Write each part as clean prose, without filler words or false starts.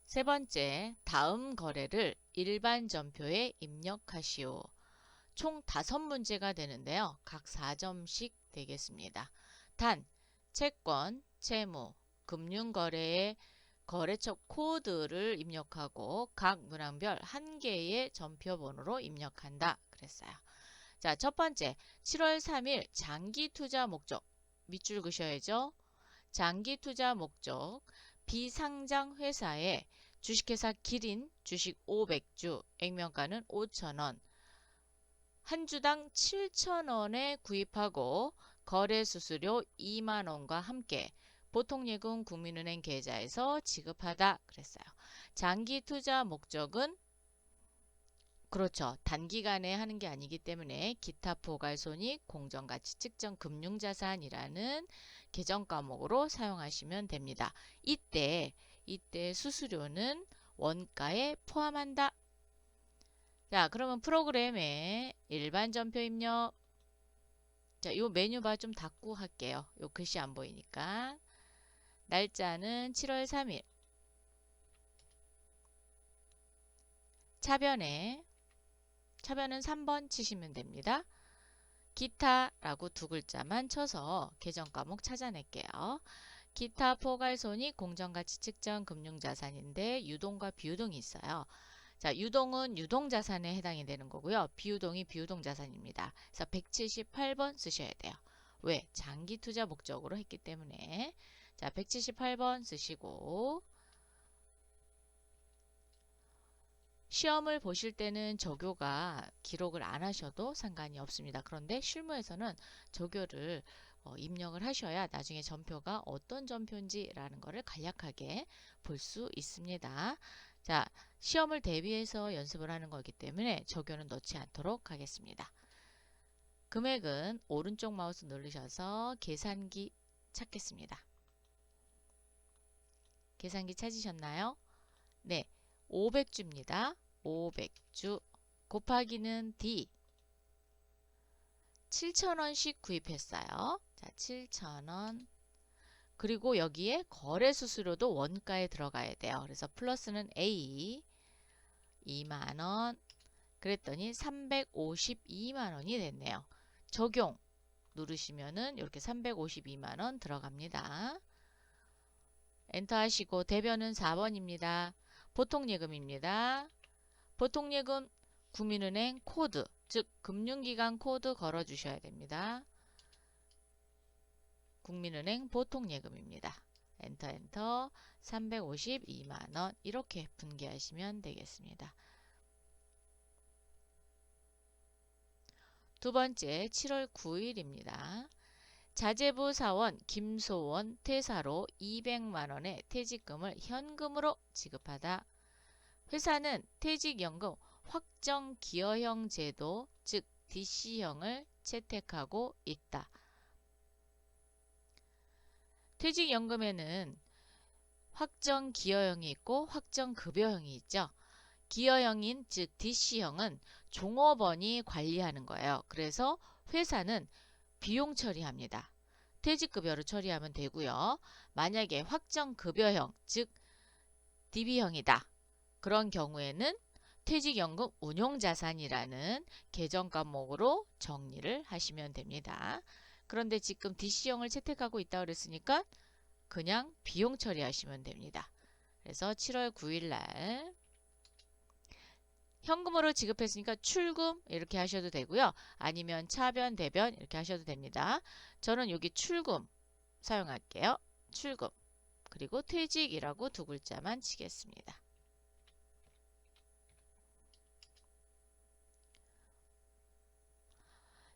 세 번째, 다음 거래를 일반 전표에 입력하시오. 총 5문제가 되는데요. 각 4점씩 되겠습니다. 단, 채권, 채무, 금융거래의 거래처 코드를 입력하고 각 문항별 1개의 전표번호로 입력한다. 그랬어요. 자, 첫 번째, 7월 3일 장기 투자 목적. 밑줄 그셔야죠. 장기 투자 목적, 비상장 회사에 주식회사 기린 주식 500주, 액면가는 5,000원, 한 주당 7,000원에 구입하고 거래 수수료 2만원과 함께 보통예금 국민은행 계좌에서 지급하다 그랬어요. 장기 투자 목적은 그렇죠. 단기간에 하는 게 아니기 때문에 기타 포괄손익, 공정가치 측정 금융자산이라는 계정 과목으로 사용하시면 됩니다. 이때 수수료는 원가에 포함한다. 자, 그러면 프로그램에 일반 전표 입력. 자, 요 메뉴바 좀 닫고 할게요. 요 글씨 안 보이니까. 날짜는 7월 3일. 차변은 3번 치시면 됩니다. 기타라고 두 글자만 쳐서 계정 과목 찾아낼게요. 기타 포괄손익 공정가치 측정 금융자산인데 유동과 비유동이 있어요. 자, 유동은 유동자산에 해당이 되는 거고요. 비유동이 비유동자산입니다. 그래서 178번 쓰셔야 돼요. 왜? 장기 투자 목적으로 했기 때문에. 자, 178번 쓰시고 시험을 보실 때는 조교가 기록을 안 하셔도 상관이 없습니다. 그런데 실무에서는 조교를 입력을 하셔야 나중에 전표가 어떤 전표인지라는 것을 간략하게 볼 수 있습니다. 자, 시험을 대비해서 연습을 하는 거기 때문에 조교는 넣지 않도록 하겠습니다. 금액은 오른쪽 마우스 누르셔서 계산기 찾겠습니다. 계산기 찾으셨나요? 네, 500주입니다. 500주 곱하기는 D 7,000원씩 구입했어요. 자, 7,000원. 그리고 여기에 거래 수수료도 원가에 들어가야 돼요. 그래서 플러스는 A 2만원. 그랬더니 352만원이 됐네요. 적용 누르시면은 이렇게 352만원 들어갑니다. 엔터 하시고 대변은 4번입니다. 보통예금입니다. 보통예금 국민은행 코드, 즉 금융기관 코드 걸어주셔야 됩니다. 국민은행 보통예금입니다. 엔터 352만원 이렇게 분기하시면 되겠습니다. 두 번째 7월 9일입니다. 자재부 사원 김소원 퇴사로 200만원의 퇴직금을 현금으로 지급하다. 회사는 퇴직연금 확정기여형 제도, 즉 DC형을 채택하고 있다. 퇴직연금에는 확정기여형이 있고 확정급여형이 있죠. 기여형인 즉 DC형은 종업원이 관리하는 거예요. 그래서 회사는 비용 처리합니다. 퇴직급여로 처리하면 되고요. 만약에 확정급여형 즉 DB형이다. 그런 경우에는 퇴직연금 운용자산이라는 계정 과목으로 정리를 하시면 됩니다. 그런데 지금 DC형을 채택하고 있다고 그랬으니까 그냥 비용 처리하시면 됩니다. 그래서 7월 9일 날 현금으로 지급했으니까 출금 이렇게 하셔도 되고요. 아니면 차변, 대변 이렇게 하셔도 됩니다. 저는 여기 출금 사용할게요. 출금. 그리고 퇴직이라고 두 글자만 치겠습니다.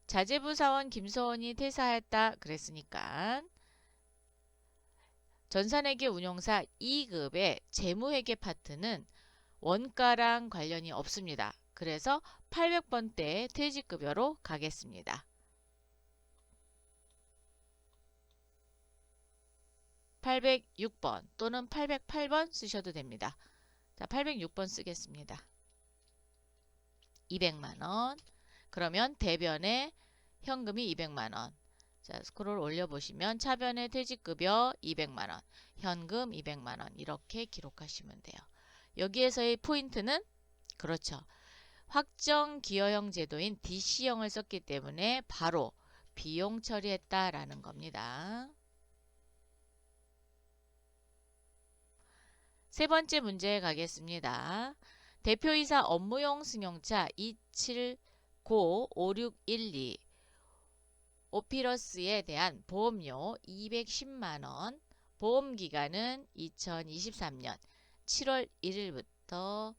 자재부 사원 김소원이 퇴사했다 그랬으니까 전산회계 운용사 2급의 재무회계 파트는 원가랑 관련이 없습니다. 그래서 800번대 퇴직급여로 가겠습니다. 806번 또는 808번 쓰셔도 됩니다. 자, 806번 쓰겠습니다. 200만원. 그러면 대변에 현금이 200만원. 자, 스크롤 올려보시면 차변의 퇴직급여 200만원, 현금 200만원 이렇게 기록하시면 돼요. 여기에서의 포인트는 그렇죠. 확정 기여형 제도인 DC형을 썼기 때문에 바로 비용 처리했다라는 겁니다. 세 번째 문제 가겠습니다. 대표이사 업무용 승용차 2795612 오피러스에 대한 보험료 210만원, 보험기간은 2023년 7월 1일부터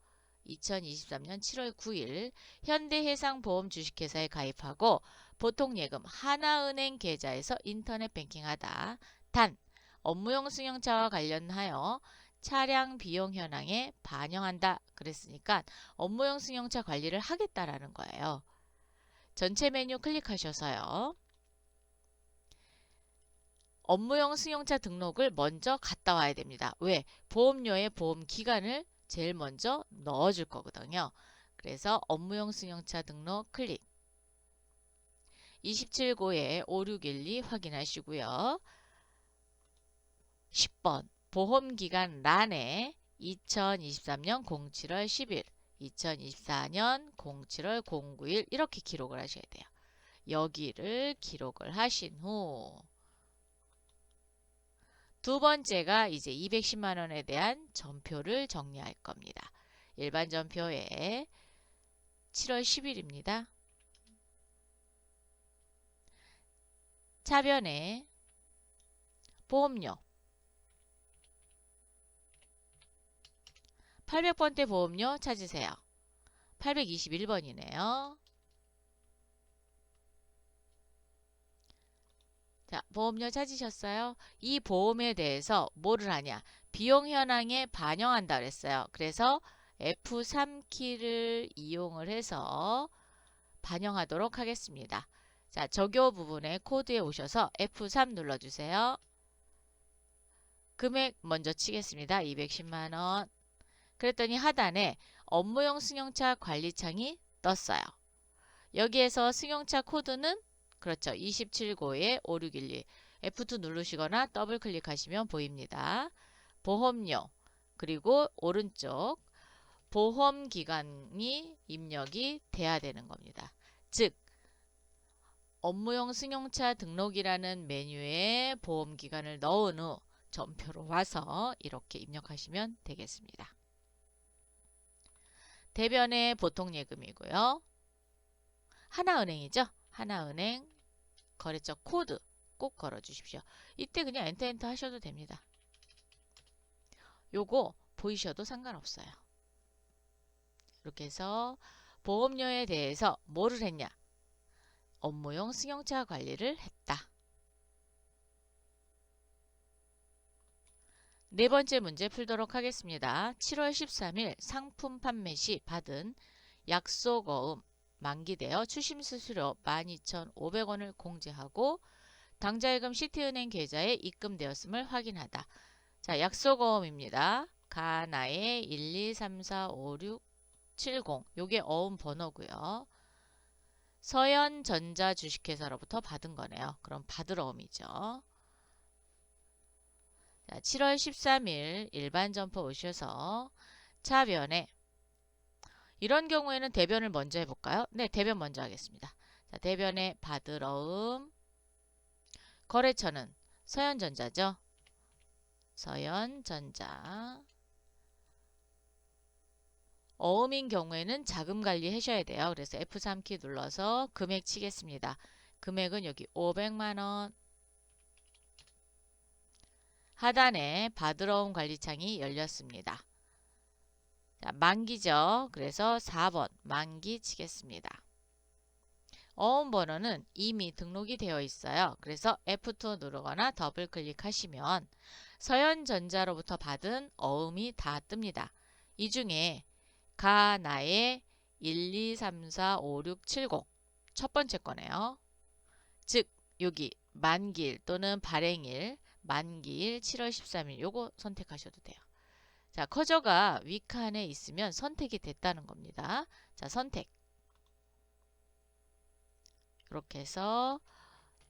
2023년 7월 9일 현대해상보험 주식회사에 가입하고 보통예금 하나은행 계좌에서 인터넷 뱅킹하다. 단, 업무용 승용차와 관련하여 차량 비용 현황에 반영한다. 그랬으니까 업무용 승용차 관리를 하겠다라는 거예요. 전체 메뉴 클릭하셔서요. 업무용 승용차 등록을 먼저 갔다 와야 됩니다. 왜? 보험료의 보험 기간을 제일 먼저 넣어줄 거거든요. 그래서 업무용 승용차 등록 클릭. 27고에 5612 확인하시고요. 10번 보험기간 란에 2023년 07월 10일, 2024년 07월 09일 이렇게 기록을 하셔야 돼요. 여기를 기록을 하신 후 두 번째가 이제 210만 원에 대한 전표를 정리할 겁니다. 일반 전표에 7월 10일입니다. 차변에 보험료 800번대 보험료 찾으세요. 821번이네요. 자, 보험료 찾으셨어요? 이 보험에 대해서 뭐를 하냐? 비용 현황에 반영한다 그랬어요. 그래서 F3키를 이용을 해서 반영하도록 하겠습니다. 자, 적요 부분에 코드에 오셔서 F3 눌러주세요. 금액 먼저 치겠습니다. 210만원. 그랬더니 하단에 업무용 승용차 관리창이 떴어요. 여기에서 승용차 코드는 그렇죠. 27고에 5612 F2 누르시거나 더블 클릭하시면 보입니다. 보험료 그리고 오른쪽 보험기간이 입력이 돼야 되는 겁니다. 즉 업무용 승용차 등록이라는 메뉴에 보험기간을 넣은 후 전표로 와서 이렇게 입력하시면 되겠습니다. 대변의 보통예금이고요. 하나은행이죠. 하나은행 거래처 코드 꼭 걸어주십시오. 이때 그냥 엔터 하셔도 됩니다. 요거 보이셔도 상관없어요. 이렇게 해서 보험료에 대해서 뭐를 했냐? 업무용 승용차 관리를 했다. 네 번째 문제 풀도록 하겠습니다. 7월 13일 상품 판매 시 받은 약속어음 만기되어 추심수수료 12,500원을 공제하고 당좌예금 시티은행 계좌에 입금되었음을 확인하다. 자, 약속어음입니다. 가나의 1, 2, 3, 4, 5, 6, 70 요게 어음 번호고요. 서현전자 주식회사로부터 받은 거네요. 그럼 받을 어음이죠. 자, 7월 13일 일반 점포 오셔서 차변에 이런 경우에는 대변을 먼저 해볼까요? 네, 대변 먼저 하겠습니다. 자, 대변에 받을 어음 거래처는 서현전자죠. 서현전자 어음인 경우에는 자금 관리 하셔야 돼요. 그래서 F3키 눌러서 금액 치겠습니다. 금액은 여기 500만원. 하단에 받으러 온 관리창이 열렸습니다. 자, 만기죠. 그래서 4번 만기 치겠습니다. 어음 번호는 이미 등록이 되어 있어요. 그래서 F2 누르거나 더블 클릭하시면 서현전자로부터 받은 어음이 다 뜹니다. 이 중에 가나의 1, 2, 3, 4, 5, 6, 70 첫 번째 거네요. 즉 여기 만기일 또는 발행일 만기일 7월 13일 요거 선택하셔도 돼요. 자, 커저가 위칸에 있으면 선택이 됐다는 겁니다. 자, 선택. 이렇게 해서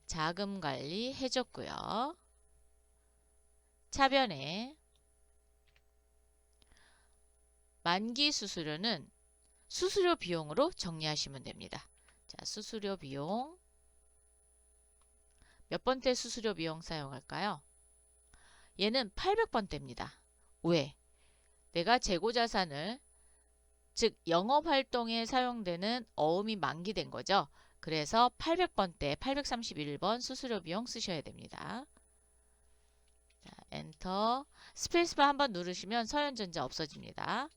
자금 관리 해줬고요. 차변에 만기 수수료는 수수료 비용으로 정리하시면 됩니다. 자, 수수료 비용. 몇 번째 수수료 비용 사용할까요? 얘는 800번대입니다. 왜? 내가 재고자산을, 즉 영업활동에 사용되는 어음이 만기된 거죠. 그래서 800번대 831번 수수료 비용 쓰셔야 됩니다. 자, 엔터. 스페이스바 한번 누르시면 서현전자 없어집니다.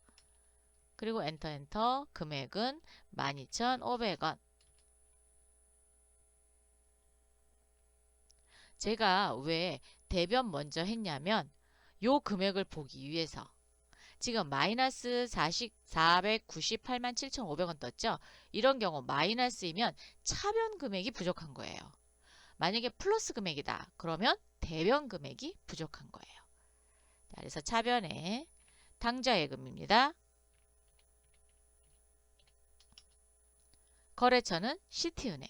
그리고 엔터. 금액은 12,500원. 제가 왜 대변 먼저 했냐면 요 금액을 보기 위해서. 지금 마이너스 498만 7,500원 떴죠? 이런 경우 마이너스이면 차변 금액이 부족한 거예요. 만약에 플러스 금액이다. 그러면 대변 금액이 부족한 거예요. 자, 그래서 차변에 당좌예금입니다. 거래처는 시티은행.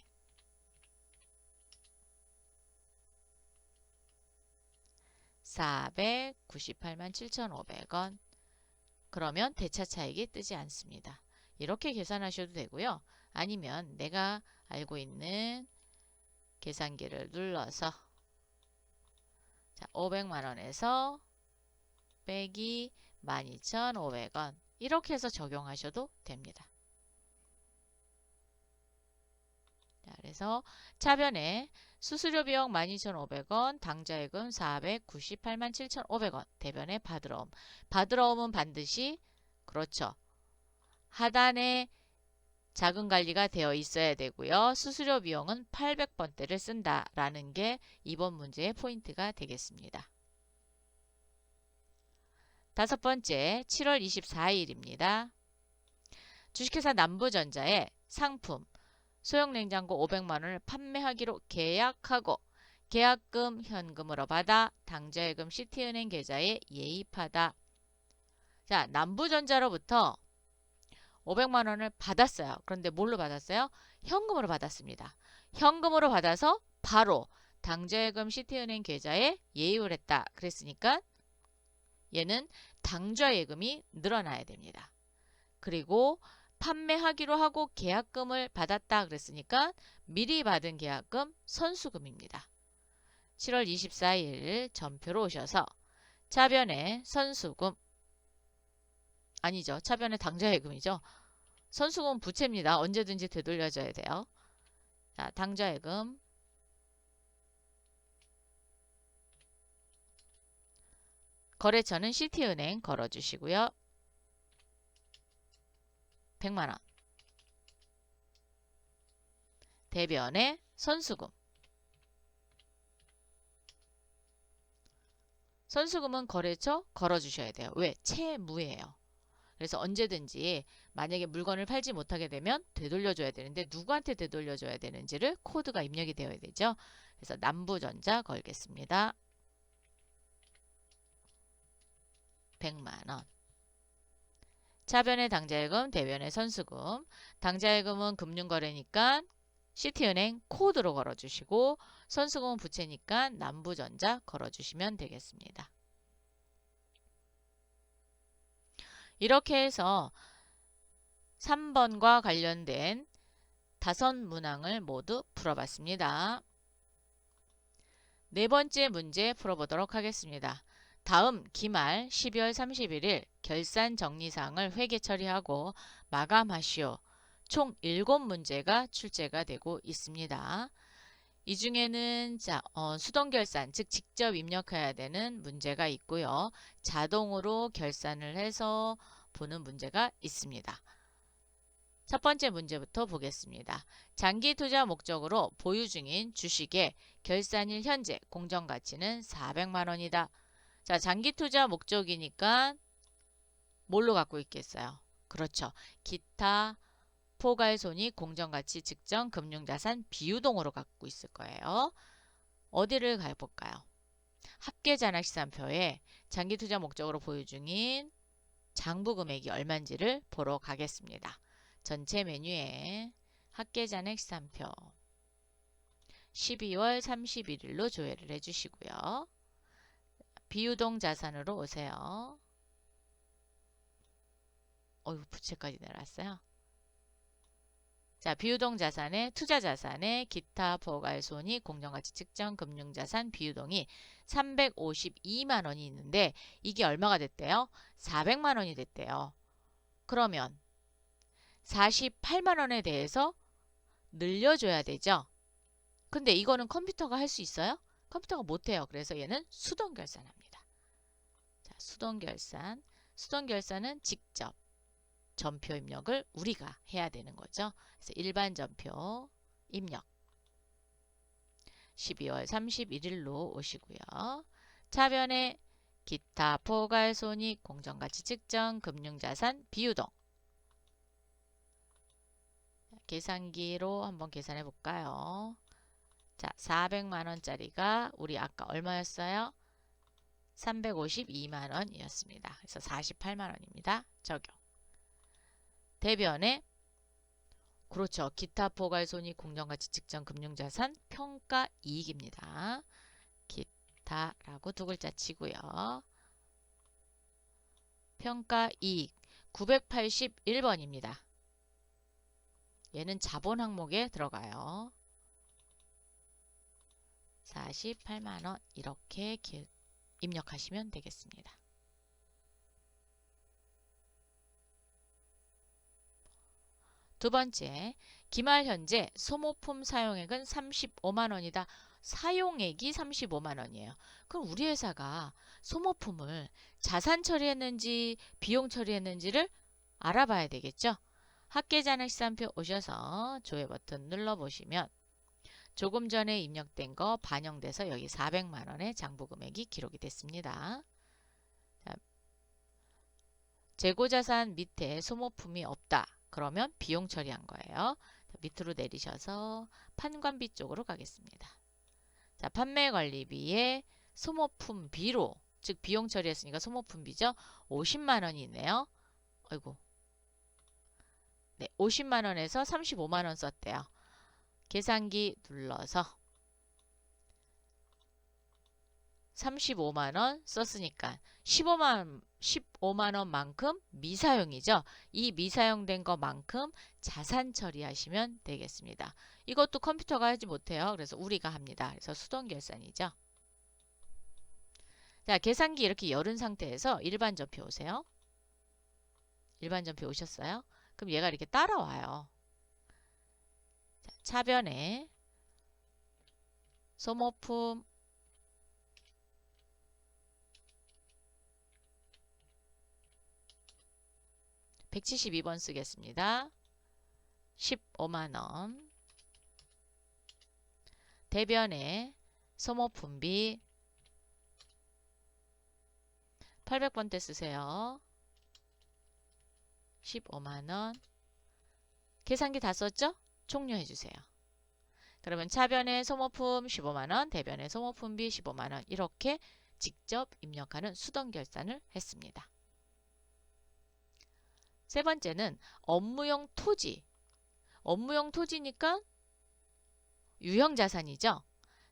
498만 7,500원. 그러면 대차 차익이 뜨지 않습니다. 이렇게 계산하셔도 되고요. 아니면 내가 알고 있는 계산기를 눌러서 자, 500만원에서 빼기 12,500원 이렇게 해서 적용하셔도 됩니다. 자, 그래서 차변에 수수료 비용 12,500원, 당좌예금 498만 7,500원, 대변에 받으러옴. 받으러옴은 반드시 그렇죠. 하단에 자금 관리가 되어 있어야 되고요. 수수료 비용은 800번대를 쓴다라는 게 이번 문제의 포인트가 되겠습니다. 다섯 번째, 7월 24일입니다. 주식회사 남부전자의 상품 소형냉장고 500만원을 판매하기로 계약하고 계약금 현금으로 받아 당좌예금 시티은행 계좌에 예입하다. 자, 남부전자로부터 500만원을 받았어요. 그런데 뭘로 받았어요? 현금으로 받았습니다. 현금으로 받아서 바로 당좌예금 시티은행 계좌에 예입을 했다. 그랬으니까 얘는 당좌예금이 늘어나야 됩니다. 그리고 판매하기로 하고 계약금을 받았다 그랬으니까 미리 받은 계약금 선수금입니다. 7월 24일 전표로 오셔서 차변에 선수금, 아니죠. 차변에 당좌예금이죠. 선수금 부채입니다. 언제든지 되돌려줘야 돼요. 자, 당좌예금 거래처는 시티은행 걸어주시고요. 100만원. 대변에 선수금. 선수금은 거래처 걸어주셔야 돼요. 왜? 채무예요. 그래서 언제든지 만약에 물건을 팔지 못하게 되면 되돌려줘야 되는데 누구한테 되돌려줘야 되는지를 코드가 입력이 되어야 되죠. 그래서 남부전자 걸겠습니다. 100만원. 차변의 당좌예금, 대변의 선수금. 당좌예금은 금융거래니까 시티은행 코드로 걸어주시고 선수금은 부채니까 남부전자 걸어주시면 되겠습니다. 이렇게 해서 3번과 관련된 5문항을 모두 풀어봤습니다. 네 번째 문제 풀어보도록 하겠습니다. 다음 기말 12월 31일 결산 정리사항을 회계 처리하고 마감하시오. 총 7문제가 출제가 되고 있습니다. 이 중에는 수동결산, 즉 직접 입력해야 되는 문제가 있고요. 자동으로 결산을 해서 보는 문제가 있습니다. 첫 번째 문제부터 보겠습니다. 장기 투자 목적으로 보유 중인 주식의 결산일 현재 공정가치는 400만원이다. 자, 장기 투자 목적이니까 뭘로 갖고 있겠어요? 그렇죠. 기타 포괄손익 공정가치 측정 금융자산 비유동으로 갖고 있을 거예요. 어디를 가볼까요? 합계잔액시산표에 장기투자 목적으로 보유 중인 장부금액이 얼마인지를 보러 가겠습니다. 전체 메뉴에 합계잔액시산표 12월 31일로 조회를 해주시고요. 비유동 자산으로 오세요. 부채까지 내려왔어요. 자, 비유동 자산의 투자 자산의 기타 포괄손익 공정가치 측정 금융자산 비유동이 352만 원이 있는데 이게 얼마가 됐대요? 400만 원이 됐대요. 그러면 48만 원에 대해서 늘려줘야 되죠. 근데 이거는 컴퓨터가 할 수 있어요? 컴퓨터가 못해요. 그래서 얘는 수동결산합니다. 자, 수동결산. 수동결산은 직접 전표 입력을 우리가 해야 되는 거죠. 그래서 일반 전표 입력 12월 31일로 오시고요. 차변에 기타 포괄손익 공정가치 측정 금융자산 비유동 계산기로 한번 계산해 볼까요? 자, 400만 원짜리가 우리 아까 얼마였어요? 352만 원이었습니다. 그래서 48만 원입니다. 적용. 대변에 그렇죠. 기타 포괄손익 공정가치 측정 금융자산 평가이익입니다. 기타라고 두 글자 치고요. 평가이익 981번입니다. 얘는 자본 항목에 들어가요. 48만 원 이렇게 입력하시면 되겠습니다. 두 번째, 기말 현재 소모품 사용액은 35만 원이다. 사용액이 35만 원이에요. 그럼 우리 회사가 소모품을 자산 처리했는지 비용 처리했는지를 알아봐야 되겠죠. 합계잔액시산표 오셔서 조회 버튼 눌러보시면 조금 전에 입력된 거 반영돼서 여기 400만 원의 장부금액이 기록이 됐습니다. 자, 재고자산 밑에 소모품이 없다. 그러면 비용 처리한 거예요. 밑으로 내리셔서 판관비 쪽으로 가겠습니다. 자, 판매관리비에 소모품비로, 즉 비용 처리했으니까 소모품비죠. 50만 원이 있네요. 아이고. 네, 50만 원에서 35만 원 썼대요. 계산기 눌러서 35만 원 썼으니까 15만 원만큼 미사용이죠. 이 미사용된 것만큼 자산 처리하시면 되겠습니다. 이것도 컴퓨터가 하지 못해요. 그래서 우리가 합니다. 그래서 수동결산이죠. 자, 계산기 이렇게 열은 상태에서 일반 전표 오세요. 일반 전표 오셨어요? 그럼 얘가 이렇게 따라와요. 자, 차변에 소모품 172번 쓰겠습니다. 15만 원. 대변에 소모품비 800번대 쓰세요. 15만 원. 계산기 다 썼죠? 종료해 주세요. 그러면 차변에 소모품 15만 원, 대변에 소모품비 15만 원 이렇게 직접 입력하는 수동 결산을 했습니다. 세 번째는 업무용 토지. 업무용 토지니까 유형자산이죠.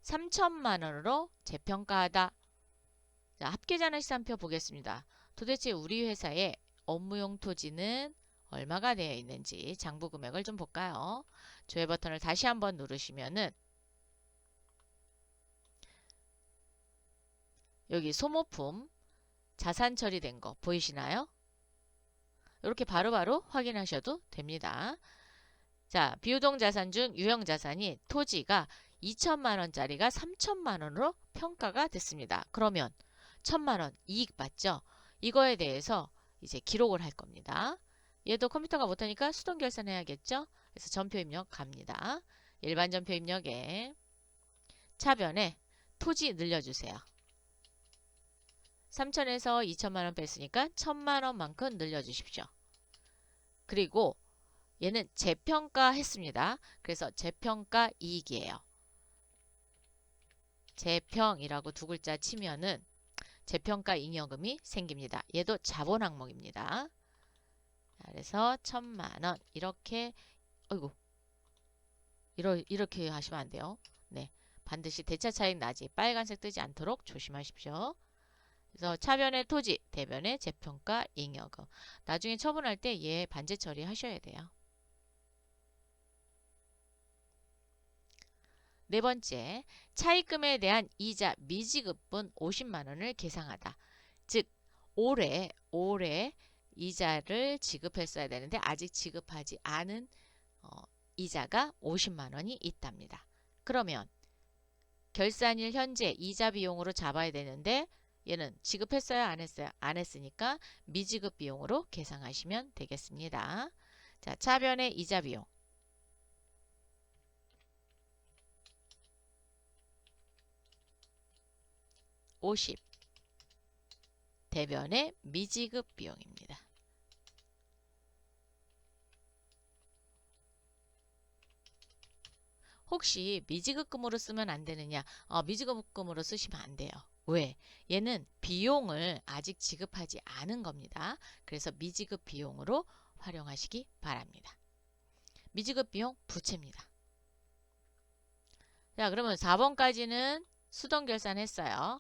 3천만 원으로 재평가하다. 자, 합계잔액시산표 보겠습니다. 도대체 우리 회사의 업무용 토지는 얼마가 되어 있는지 장부 금액을 좀 볼까요? 조회 버튼을 다시 한번 누르시면은 여기 소모품 자산 처리된 거 보이시나요? 이렇게 바로바로 확인하셔도 됩니다. 자, 비유동 자산 중 유형 자산이 토지가 2천만 원짜리가 3천만 원으로 평가가 됐습니다. 그러면 1천만 원 이익 받죠? 이거에 대해서 이제 기록을 할 겁니다. 얘도 컴퓨터가 못하니까 수동 결산해야겠죠? 그래서 전표 입력 갑니다. 일반 전표 입력에 차변에 토지 늘려주세요. 3천에서 2천만 원 뺐으니까 1천만 원만큼 늘려주십시오. 그리고 얘는 재평가 했습니다. 그래서 재평가 이익이에요. 재평이라고 두 글자 치면은 재평가 잉여금이 생깁니다. 얘도 자본 항목입니다. 그래서 1천만 원 이렇게 어이구 이렇게 하시면 안 돼요. 네, 반드시 대차 차익 나지 빨간색 뜨지 않도록 조심하십시오. 그래서 차변의 토지, 대변의 재평가, 잉여금. 나중에 처분할 때 얘 반제 처리하셔야 돼요. 네 번째, 차입금에 대한 이자 미지급분 50만 원을 계상하다. 즉, 올해 이자를 지급했어야 되는데 아직 지급하지 않은 이자가 50만 원이 있답니다. 그러면 결산일 현재 이자 비용으로 잡아야 되는데 얘는 지급했어요? 안 했어요? 안 했으니까 미지급 비용으로 계상하시면 되겠습니다. 자, 차변의 이자 비용. 50. 대변의 미지급 비용입니다. 혹시 미지급금으로 쓰면 안 되느냐? 미지급금으로 쓰시면 안 돼요. 왜? 얘는 비용을 아직 지급하지 않은 겁니다. 그래서 미지급 비용으로 활용하시기 바랍니다. 미지급 비용 부채입니다. 자, 그러면 4번까지는 수동결산했어요.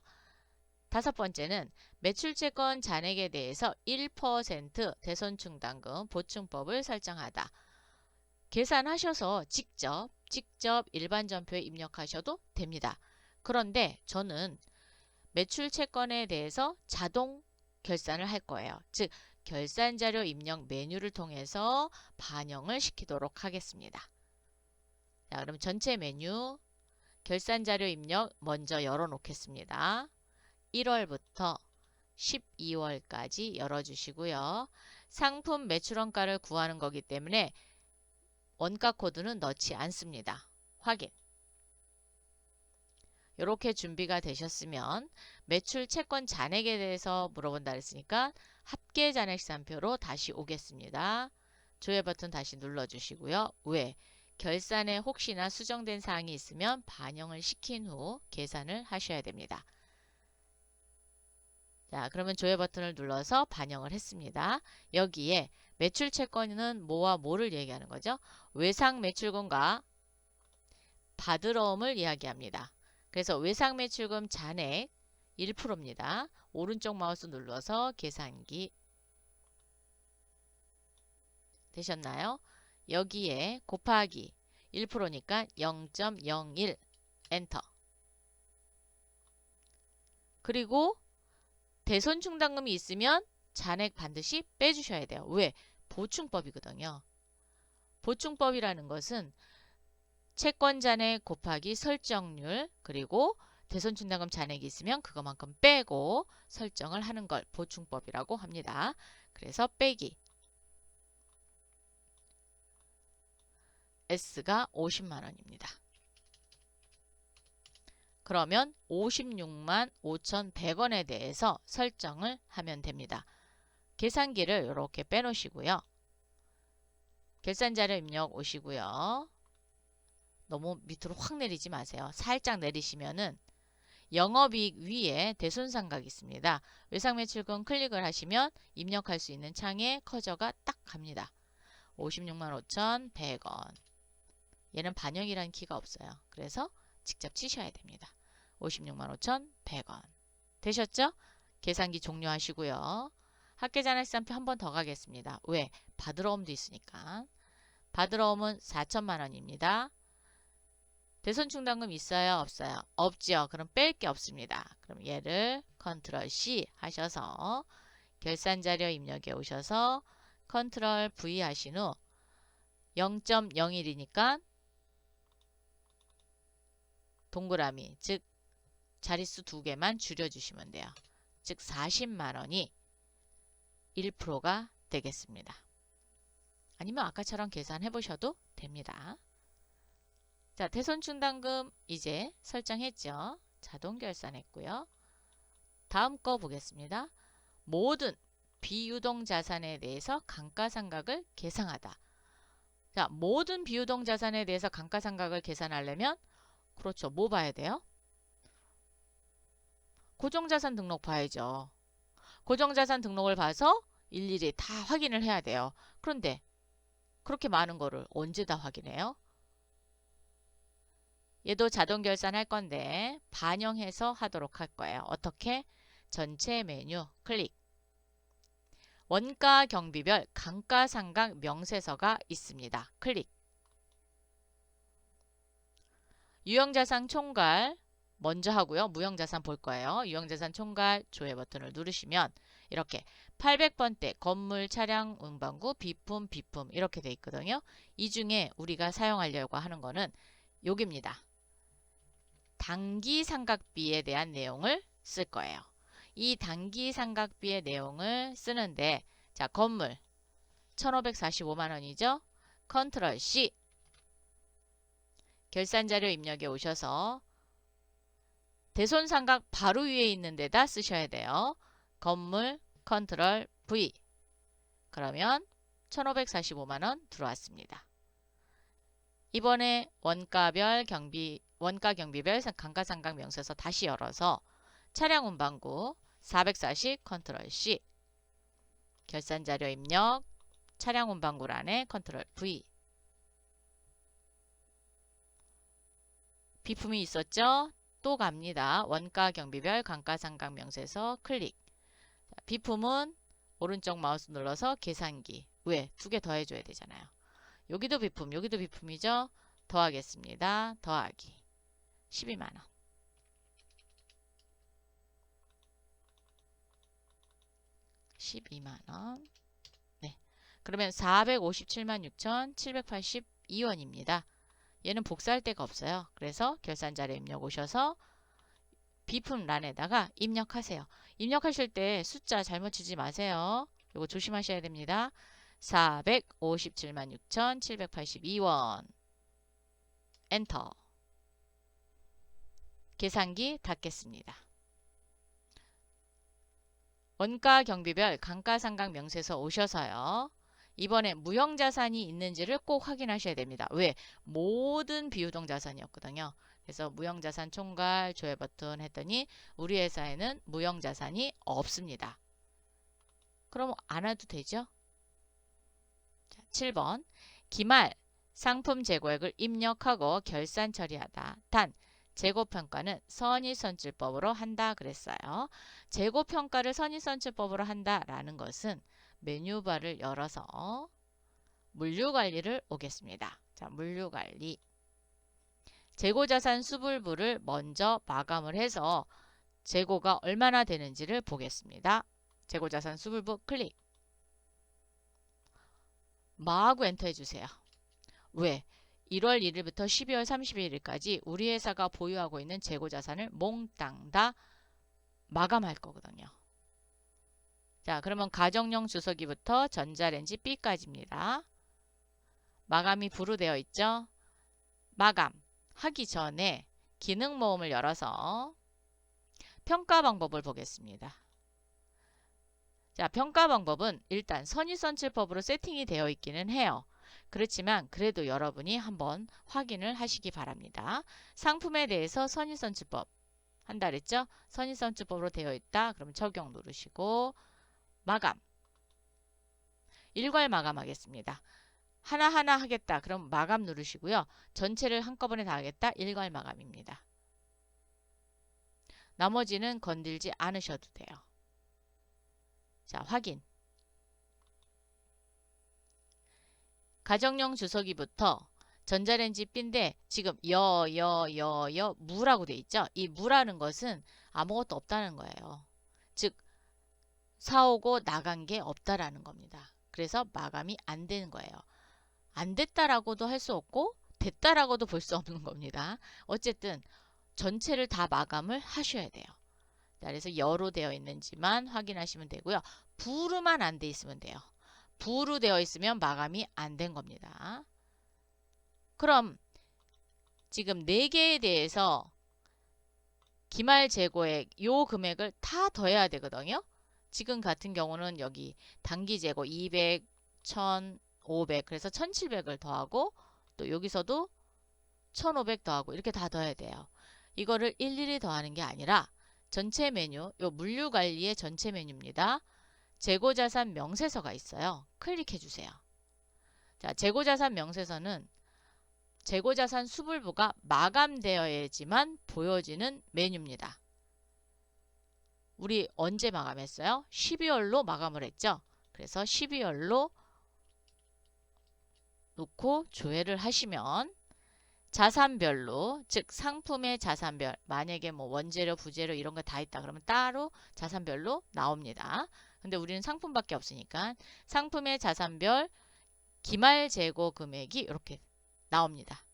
다섯 번째는 매출채권 잔액에 대해서 1% 대손충당금 보충법을 설정하다. 계산하셔서 직접 일반 전표에 입력하셔도 됩니다. 그런데 저는 매출채권에 대해서 자동 결산을 할 거예요. 즉, 결산자료 입력 메뉴를 통해서 반영을 시키도록 하겠습니다. 자, 그럼 전체 메뉴 결산자료 입력 먼저 열어놓겠습니다. 1월부터 12월까지 열어주시고요. 상품 매출원가를 구하는 거기 때문에 원가 코드는 넣지 않습니다. 확인. 이렇게 준비가 되셨으면 매출 채권 잔액에 대해서 물어본다 했으니까 합계 잔액산표로 다시 오겠습니다. 조회 버튼 다시 눌러주시고요. 왜? 결산에 혹시나 수정된 사항이 있으면 반영을 시킨 후 계산을 하셔야 됩니다. 자, 그러면 조회 버튼을 눌러서 반영을 했습니다. 여기에 매출 채권은 뭐와 뭐를 얘기하는 거죠? 외상 매출금과 받으러움을 이야기합니다. 그래서 외상 매출금 잔액 1%입니다. 오른쪽 마우스 눌러서 계산기 되셨나요? 여기에 곱하기 1%니까 0.01 엔터. 그리고 대손충당금이 있으면 잔액 반드시 빼주셔야 돼요. 왜? 보충법이거든요. 보충법이라는 것은 채권 잔액 곱하기 설정률 그리고 대손충당금 잔액이 있으면 그것만큼 빼고 설정을 하는 걸 보충법이라고 합니다. 그래서 빼기 S가 50만 원입니다. 그러면 56만 5,100원에 대해서 설정을 하면 됩니다. 계산기를 이렇게 빼놓으시고요. 결산자료 입력 오시고요. 너무 밑으로 확 내리지 마세요. 살짝 내리시면은 영업이익 위에 대손상각이 있습니다. 외상매출금 클릭을 하시면 입력할 수 있는 창에 커저가 딱 갑니다. 56만 5,100원. 얘는 반영이라는 키가 없어요. 그래서 직접 치셔야 됩니다. 56만 5,100원. 되셨죠? 계산기 종료하시고요. 합계잔액산표 한 번 더 가겠습니다. 왜? 받으러옴도 있으니까. 받으러옴은 4천만 원입니다. 대손충당금 있어요? 없어요? 없죠. 그럼 뺄 게 없습니다. 그럼 얘를 컨트롤 C 하셔서 결산자료 입력에 오셔서 컨트롤 V 하신 후 0.01이니까 동그라미, 즉 자릿수 2개만 줄여주시면 돼요. 즉 40만 원이 1%가 되겠습니다. 아니면 아까처럼 계산해 보셔도 됩니다. 자, 대손충당금 이제 설정했죠. 자동 결산했고요. 다음 거 보겠습니다. 모든 비유동 자산에 대해서 감가상각을 계상하다. 자, 모든 비유동 자산에 대해서 감가상각을 계산하려면 그렇죠. 뭐 봐야 돼요? 고정자산 등록 봐야죠. 고정자산 등록을 봐서 일일이 다 확인을 해야 돼요. 그런데 그렇게 많은 거를 언제 다 확인해요? 얘도 자동 결산할 건데 반영해서 하도록 할 거예요. 어떻게? 전체 메뉴 클릭. 원가 경비별 감가상각 명세서가 있습니다. 클릭. 유형자산 총괄 먼저 하고요. 무형자산 볼 거예요. 유형자산 총괄 조회 버튼을 누르시면 이렇게 800번대 건물, 차량, 운반구, 비품 이렇게 돼 있거든요. 이 중에 우리가 사용하려고 하는 거는 여기입니다. 단기상각비에 대한 내용을 쓸 거예요. 이 단기상각비의 내용을 쓰는데 자, 건물 1,545만 원이죠. 컨트롤 C. 결산자료 입력에 오셔서 대손상각 바로 위에 있는 데다 쓰셔야 돼요. 건물 컨트롤 V. 그러면 1,545만 원 들어왔습니다. 이번에 원가 경비별 감가상각 명세서 다시 열어서 차량 운반구 440 컨트롤 C. 결산자료 입력 차량 운반구란에 컨트롤 V. 비품이 있었죠? 또 갑니다. 원가 경비별 감가상각 명세서 클릭. 비품은 오른쪽 마우스 눌러서 계산기. 왜? 두 개 더해줘야 되잖아요. 여기도 비품, 여기도 비품이죠? 더하겠습니다. 더하기. 12만원. 네. 그러면 457만 6,782원입니다. 얘는 복사할 데가 없어요. 그래서 결산자료 입력 오셔서 비품 란에다가 입력하세요. 입력하실 때 숫자 잘못 치지 마세요. 이거 조심하셔야 됩니다. 457만 6,782원. 엔터. 계산기 닫겠습니다. 원가 경비별 감가상각 명세서 오셔서요. 이번에 무형자산이 있는지를 꼭 확인하셔야 됩니다. 왜? 모든 비유동자산이었거든요. 그래서 무형자산 총괄 조회 버튼 했더니 우리 회사에는 무형자산이 없습니다. 그럼 안 해도 되죠? 자, 7번. 기말 상품 재고액을 입력하고 결산 처리하다. 단 재고평가는 선의선출법으로 한다 그랬어요. 재고평가를 선의선출법으로 한다라는 것은 메뉴바를 열어서 물류관리를 오겠습니다. 자, 물류관리. 재고자산 수불부를 먼저 마감을 해서 재고가 얼마나 되는지를 보겠습니다. 재고자산 수불부 클릭. 마구 엔터 해주세요. 왜? 1월 1일부터 12월 31일까지 우리 회사가 보유하고 있는 재고자산을 몽땅 다 마감할 거거든요. 자, 그러면 가정용 주석기부터 전자레인지 B까지입니다. 마감이 부로 되어 있죠? 마감하기 전에 기능 모음을 열어서 평가 방법을 보겠습니다. 자, 평가 방법은 일단 선의선출법으로 세팅이 되어 있기는 해요. 그렇지만 그래도 여러분이 한번 확인을 하시기 바랍니다. 상품에 대해서 선의선출법 한다 그랬죠? 선의선출법으로 되어 있다. 그럼 적용 누르시고 마감. 일괄 마감하겠습니다. 하나하나 하겠다. 그럼 마감 누르시고요. 전체를 한꺼번에 다 하겠다. 일괄 마감입니다. 나머지는 건들지 않으셔도 돼요. 자, 확인. 가정용 주석이부터 전자레인지 B인데 지금 무라고 돼 있죠? 이 무라는 것은 아무것도 없다는 거예요. 즉 사오고 나간 게 없다라는 겁니다. 그래서 마감이 안 되는 거예요. 안 됐다라고도 할 수 없고 됐다라고도 볼 수 없는 겁니다. 어쨌든 전체를 다 마감을 하셔야 돼요. 자, 그래서 여로 되어 있는지만 확인하시면 되고요. 부르만 안 돼 있으면 돼요. 부로 되어 있으면 마감이 안 된 겁니다. 그럼 지금 4개에 대해서 기말 재고액 요 금액을 다 더해야 되거든요. 지금 같은 경우는 여기 단기 재고 200, 1000, 500 그래서 1700을 더하고 또 여기서도 1500 더하고 이렇게 다 더해야 돼요. 이거를 일일이 더하는 게 아니라 전체 메뉴, 요 물류관리의 전체 메뉴입니다. 재고자산 명세서가 있어요. 클릭해 주세요. 자, 재고자산 명세서는 재고자산 수불부가 마감되어야지만 보여지는 메뉴입니다. 우리 언제 마감했어요? 12월로 마감을 했죠. 그래서 12월로 놓고 조회를 하시면 자산별로, 즉 상품의 자산별, 만약에 뭐 원재료, 부재료 이런 거 다 있다 그러면 따로 자산별로 나옵니다. 근데 우리는 상품밖에 없으니까 상품의 자산별 기말 재고 금액이 이렇게 나옵니다.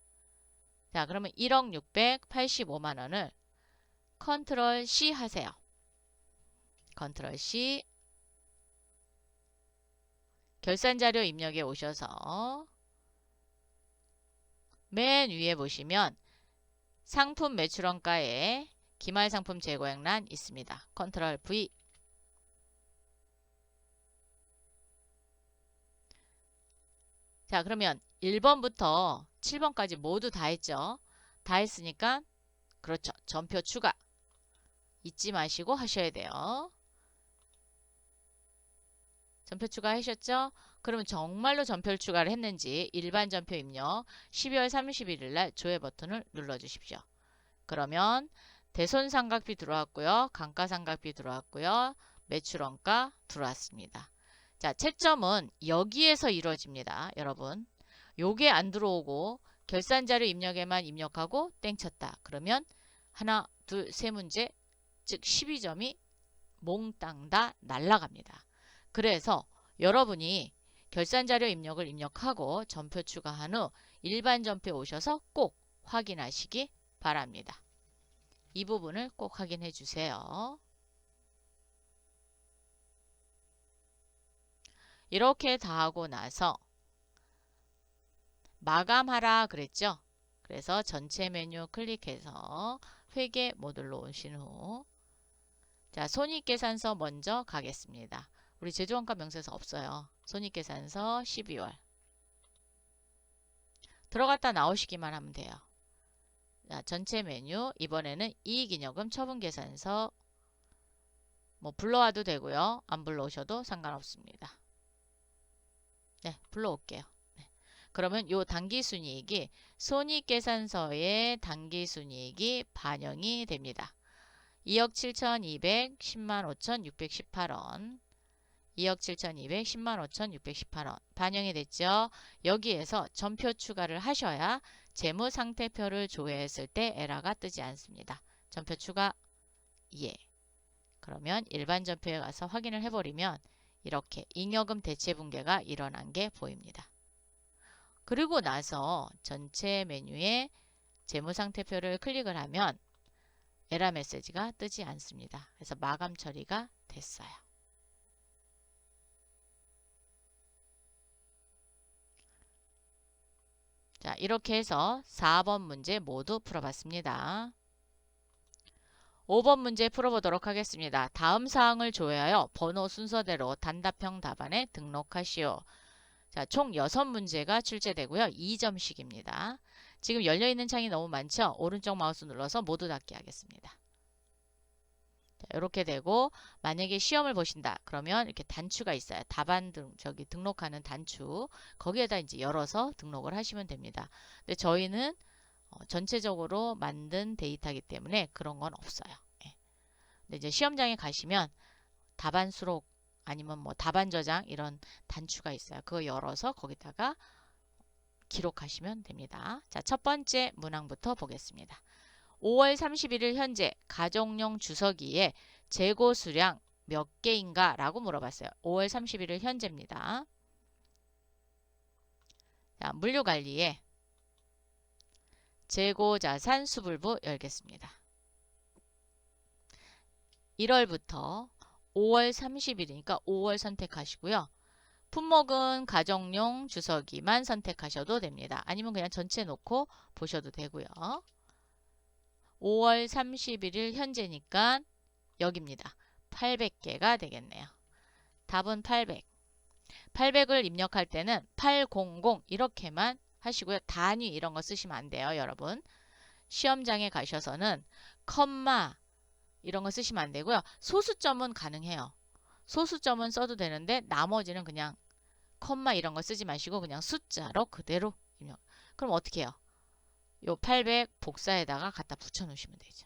자, 그러면 1억 685만 원을 컨트롤 C 하세요. 컨트롤 C. 결산자료 입력에 오셔서 맨 위에 보시면 상품 매출원가에 기말상품 재고액란 있습니다. 컨트롤 V. 자, 그러면 1번부터 7번까지 모두 다 했죠. 다 했으니까 그렇죠. 전표 추가 잊지 마시고 하셔야 돼요. 전표 추가하셨죠? 그러면 정말로 전표를 추가를 했는지 일반 전표 입력 12월 31일 날 조회 버튼을 눌러주십시오. 그러면 대손상각비 들어왔고요. 감가상각비 들어왔고요. 매출원가 들어왔습니다. 자, 채점은 여기에서 이루어집니다. 여러분. 요게 안 들어오고 결산자료 입력에만 입력하고 땡쳤다. 그러면 하나, 둘, 세 문제, 즉 12점이 몽땅 다 날라갑니다. 그래서 여러분이 결산자료 입력을 입력하고 전표 추가한 후 일반 전표에 오셔서 꼭 확인하시기 바랍니다. 이 부분을 꼭 확인해 주세요. 이렇게 다 하고 나서 마감하라 그랬죠? 그래서 전체 메뉴 클릭해서 회계 모듈로 오신 후 자, 손익계산서 먼저 가겠습니다. 우리 제조원가 명세서 없어요. 손익계산서 12월 들어갔다 나오시기만 하면 돼요. 자, 전체 메뉴 이번에는 이익잉여금 처분계산서 뭐 불러와도 되고요. 안 불러오셔도 상관없습니다. 네, 불러올게요. 네. 그러면 요 당기순이익이 손익계산서에 당기순이익이 반영이 됩니다. 2억 7,210만 5,618원 2억 7,210만 5,618원 반영이 됐죠. 여기에서 전표 추가를 하셔야 재무상태표를 조회했을 때 에러가 뜨지 않습니다. 전표 추가 예. 그러면 일반 전표에 가서 확인을 해버리면 이렇게 잉여금 대체분계가 일어난 게 보입니다. 그리고 나서 전체 메뉴에 재무상태표를 클릭을 하면 에러 메시지가 뜨지 않습니다. 그래서 마감 처리가 됐어요. 자, 이렇게 해서 4번 문제 모두 풀어봤습니다. 5번 문제 풀어보도록 하겠습니다. 다음 사항을 조회하여 번호 순서대로 단답형 답안에 등록하시오. 자, 총 6문제가 출제되고요. 2점씩입니다. 지금 열려있는 창이 너무 많죠? 오른쪽 마우스 눌러서 모두 닫기 하겠습니다. 자, 이렇게 되고 만약에 시험을 보신다. 그러면 이렇게 단추가 있어요. 답안 저기 등록하는 단추. 거기에다 이제 열어서 등록을 하시면 됩니다. 근데 저희는 전체적으로 만든 데이터이기 때문에 그런 건 없어요. 예. 근데 이제 시험장에 가시면 답안 수록 아니면 뭐 답안 저장 이런 단추가 있어요. 그거 열어서 거기다가 기록하시면 됩니다. 자, 첫 번째 문항부터 보겠습니다. 5월 31일 현재 가정용 주석이의 재고 수량 몇 개인가 라고 물어봤어요. 5월 31일 현재입니다. 자, 물류관리에 재고자산 수불부 열겠습니다. 1월부터 5월 30일이니까 5월 선택하시고요. 품목은 가정용 주석이만 선택하셔도 됩니다. 아니면 그냥 전체 놓고 보셔도 되고요. 5월 31일 현재니까 여기입니다. 800개가 되겠네요. 답은 800. 800을 입력할 때는 800 이렇게만 하시고요. 단위 이런 거 쓰시면 안 돼요, 여러분. 시험장에 가셔서는 컴마 이런 거 쓰시면 안 되고요. 소수점은 가능해요. 소수점은 써도 되는데 나머지는 그냥 컴마 이런 거 쓰지 마시고 그냥 숫자로 그대로 입력. 그럼 어떻게 해요? 요 800 복사에다가 갖다 붙여 놓으시면 되죠.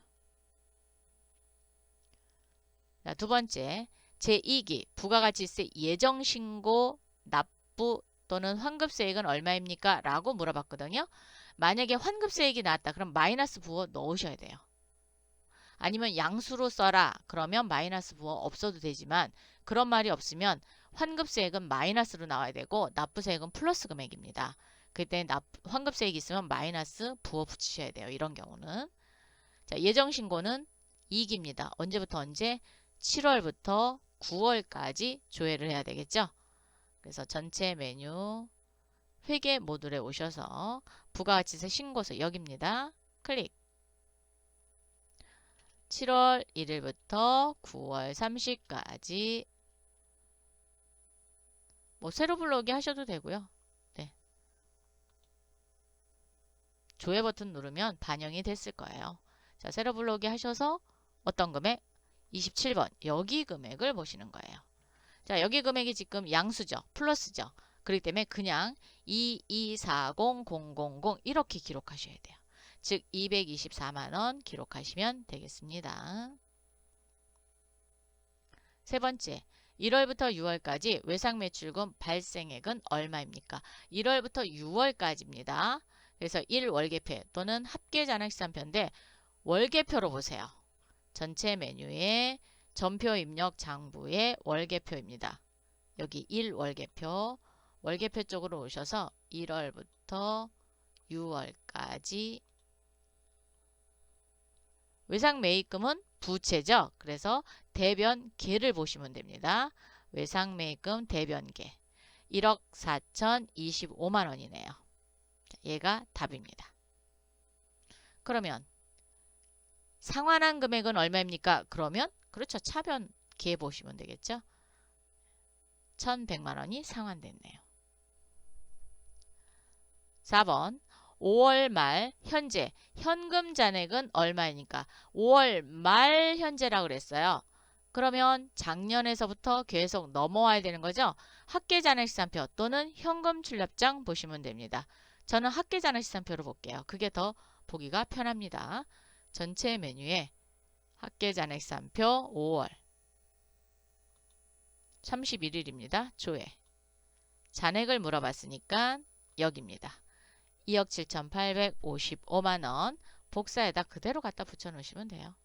자, 두 번째, 제2기 부가가치세 예정신고 납부 또는 환급세액은 얼마입니까? 라고 물어봤거든요. 만약에 환급세액이 나왔다. 그럼 마이너스 부호 넣으셔야 돼요. 아니면 양수로 써라. 그러면 마이너스 부호 없어도 되지만 그런 말이 없으면 환급세액은 마이너스로 나와야 되고 납부세액은 플러스 금액입니다. 그때 환급세액이 있으면 마이너스 부호 붙이셔야 돼요. 이런 경우는. 자, 예정신고는 2기입니다. 언제부터 언제? 7월부터 9월까지 조회를 해야 되겠죠. 그래서 전체 메뉴 회계 모듈에 오셔서 부가가치세 신고서 여기입니다. 클릭. 7월 1일부터 9월 30일까지 뭐 세로 불러오기 하셔도 되고요. 네. 조회 버튼 누르면 반영이 됐을 거예요. 자, 세로 불러오기 하셔서 어떤 금액? 27번 여기 금액을 보시는 거예요. 자, 여기 금액이 지금 양수죠. 플러스죠. 그렇기 때문에 그냥 2240000 이렇게 기록하셔야 돼요. 즉 224만원 기록하시면 되겠습니다. 세 번째, 1월부터 6월까지 외상매출금 발생액은 얼마입니까? 1월부터 6월까지입니다. 그래서 1월계표 또는 합계잔액시산표인데 월계표로 보세요. 전체 메뉴에 전표 입력 장부의 월계표입니다. 여기 1월계표, 월계표 쪽으로 오셔서 1월부터 6월까지 외상매입금은 부채죠. 그래서 대변계를 보시면 됩니다. 외상매입금 대변계 1억 4,025만 원이네요. 얘가 답입니다. 그러면 상환한 금액은 얼마입니까? 그러면 그렇죠. 차변계 보시면 되겠죠. 1,100만 원이 상환됐네요. 4번 5월 말 현재 현금 잔액은 얼마입니까? 5월 말 현재라고 그랬어요. 그러면 작년에서부터 계속 넘어와야 되는 거죠. 합계잔액시산표 또는 현금 출납장 보시면 됩니다. 저는 합계잔액시산표로 볼게요. 그게 더 보기가 편합니다. 전체 메뉴에 합계잔액시산표 5월 31일입니다. 조회. 잔액을 물어봤으니까 여기입니다. 2억 7,855만 원 복사에다 그대로 갖다 붙여 놓으시면 돼요.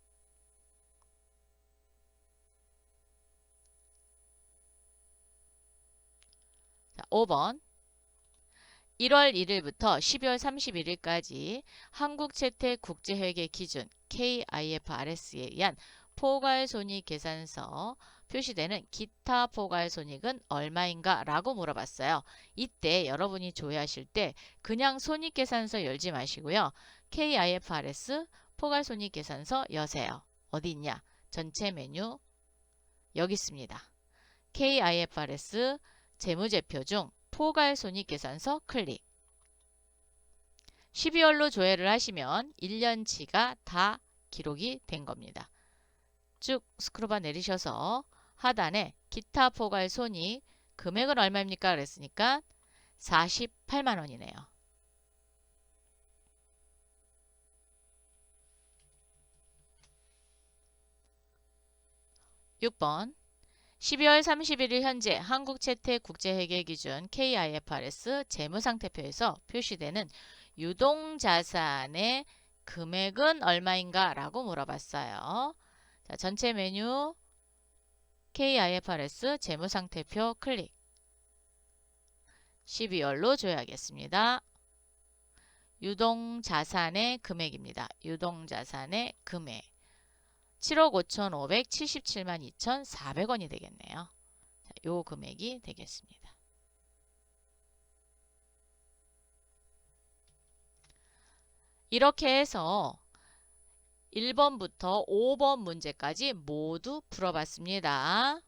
자, 5번 1월 1일부터 12월 31일까지 한국채택국제회계 기준 KIFRS에 의한 포괄손익계산서 표시되는 기타 포괄손익은 얼마인가 라고 물어봤어요. 이때 여러분이 조회하실 때 그냥 손익계산서 열지 마시고요. KIFRS 포괄손익계산서 여세요. 어디 있냐? 전체 메뉴 여기 있습니다. KIFRS 재무제표 중 포괄손익계산서 클릭. 12월로 조회를 하시면 1년치가 다 기록이 된 겁니다. 쭉 스크롤바 내리셔서 하단에 기타 포괄손익 금액은 얼마입니까? 그랬으니까 48만 원이네요. (6번) 12월 31일 현재 한국채택국제회계기준 KIFRS 재무상태표에서 표시되는 유동자산의 금액은 얼마인가? 라고 물어봤어요. 자, 전체 메뉴 KIFRS 재무상태표 클릭. 12월로 조회하겠습니다. 유동자산의 금액입니다. 유동자산의 금액 7억 5,577만 2,400원이 되겠네요. 자, 요 금액이 되겠습니다. 이렇게 해서 1번부터 5번 문제까지 모두 풀어봤습니다.